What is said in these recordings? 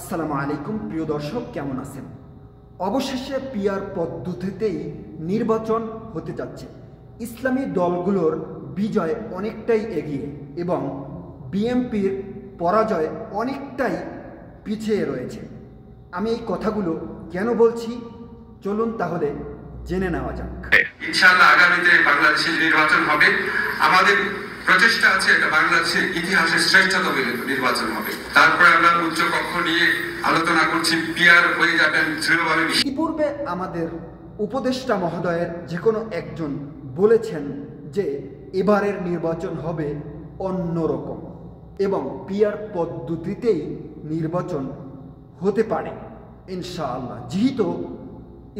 আসসালামু আলাইকুম প্রিয় দর্শক, কেমন আছেন? অবশেষে পিআর পদ্ধতিতেই নির্বাচন হতে যাচ্ছে। ইসলামী দলগুলোর বিজয় অনেকটাই এগিয়ে এবং বিএনপির পরাজয় অনেকটাই পিছিয়ে রয়েছে। আমি এই কথাগুলো কেন বলছি, চলুন তাহলে জেনে নেওয়া যাক। ইনশাআল্লাহ আগামীতে বাংলাদেশের নির্বাচন হবে। আমাদের প্রচেষ্টা আছে এটা বাংলাদেশের ইতিহাসের শ্রেষ্ঠতম নির্বাচন হবে। তারপরে আমরা উচ্চ কক্ষ নিয়ে আলোচনা করছি, পিআর হয়ে যাবেন দৃঢ়ভাবে। ইতিপূর্বে আমাদের উপদেষ্টা মহোদয়ের যে কোনো একজন বলেছেন যে এবারের নির্বাচন হবে অন্যরকম এবং পিআর পদ্ধতিতেই নির্বাচন হতে পারে ইনশাআল্লাহ। যেহেতু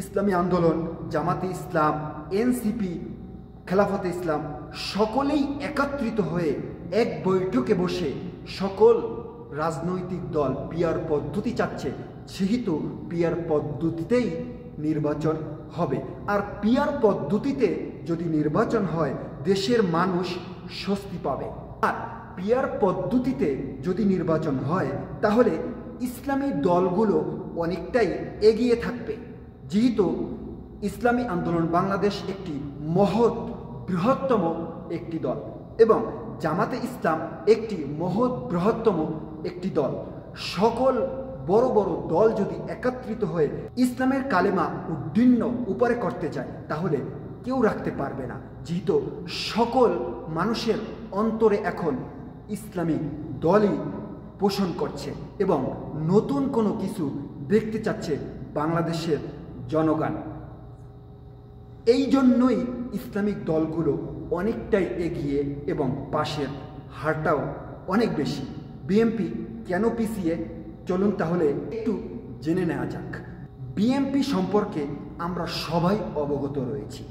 ইসলামী আন্দোলন, জামাতে ইসলাম, এনসিপি, খেলাফতে ইসলাম সকলেই একত্রিত হয়ে এক বৈঠকে বসে সকল রাজনৈতিক দল পিআর পদ্ধতি চাচ্ছে, সেহেতু পিআর পদ্ধতিতেই নির্বাচন হবে। আর পিআর পদ্ধতিতে যদি নির্বাচন হয় দেশের মানুষ স্বস্তি পাবে। আর পিআর পদ্ধতিতে যদি নির্বাচন হয় তাহলে ইসলামী দলগুলো অনেকটাই এগিয়ে থাকবে। যেহেতু ইসলামী আন্দোলন বাংলাদেশ একটি মহৎ বৃহত্তম একটি দল এবং জামাতে ইসলাম একটি মহৎ বৃহত্তম একটি দল। সকল বড় বড় দল যদি একত্রিত হয়ে ইসলামের কালেমা উদ্দীর্ণ উপরে করতে চায় তাহলে কেউ রাখতে পারবে না। যেহেতু সকল মানুষের অন্তরে এখন ইসলামী দলই পোষণ করছে এবং নতুন কোনো কিছু দেখতে চাচ্ছে বাংলাদেশের জনগণ। এই জন্যই ইসলামিক দলগুলো অনেকটাই এগিয়ে এবং পাশের হারটাও অনেক বেশি। বিএনপি কেন পিছিয়ে, চলুন তাহলে একটু জেনে নেওয়া যাক। বিএনপি সম্পর্কে আমরা সবাই অবগত রয়েছি।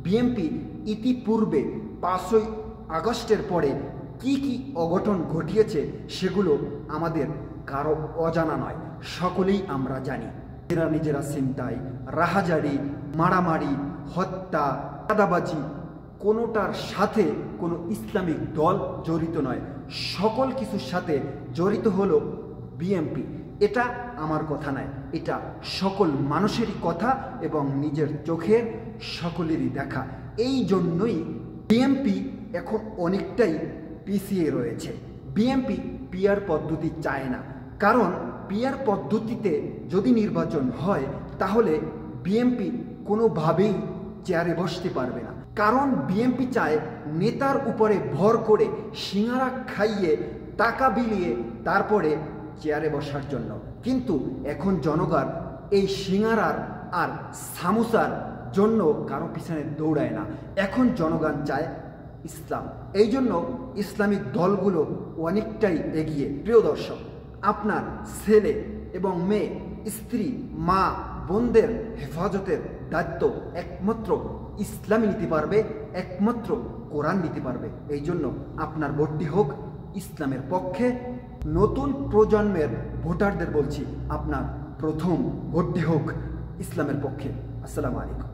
বিএনপি ইতিপূর্বে 5ই আগস্টের পরে কি কি অঘটন ঘটিয়েছে সেগুলো আমাদের কারো অজানা নয়, সকলেই আমরা জানি। নিজেরা ছিনতাই, রাহাজারি, মারামারি, হত্যা, চাঁদাবাজি, কোনোটার সাথে কোনো ইসলামিক দল জড়িত নয়। সকল কিছুর সাথে জড়িত হলো বিএনপি। এটা আমার কথা নয়, এটা সকল মানুষেরই কথা এবং নিজের চোখের সকলেরই দেখা। এই জন্যই বিএনপি এখন অনেকটাই পিছিয়ে রয়েছে। বিএনপি পিআর পদ্ধতি চায় না, কারণ পিআর পদ্ধতিতে যদি নির্বাচন হয় তাহলে বিএনপি কোনোভাবেই চেয়ারে বসতে পারবে না। কারণ বিএনপি চায় নেতার উপরে ভর করে সিঙ্গারা খাইয়ে টাকা বিলিয়ে তারপরে চেয়ারে বসার জন্য। কিন্তু এখন জনগণ এই সিঙ্গারার আর সামোসার জন্য কারো পিছনে দৌড়ায় না, এখন জনগণ চায় ইসলাম। এই জন্য ইসলামিক দলগুলো অনেকটাই এগিয়ে। প্রিয় দর্শক, আপনার ছেলে এবং মেয়ে, স্ত্রী, মা, বোনদের হেফাজতের দায়িত্ব একমাত্র ইসলামই নিতে পারবে, একমাত্র কোরআন নিতে পারবে। এই জন্য আপনার ভোটটি হোক ইসলামের পক্ষে। নতুন প্রজন্মের ভোটারদের বলছি, আপনার প্রথম ভোটটি হোক ইসলামের পক্ষে। আসসালামু আলাইকুম।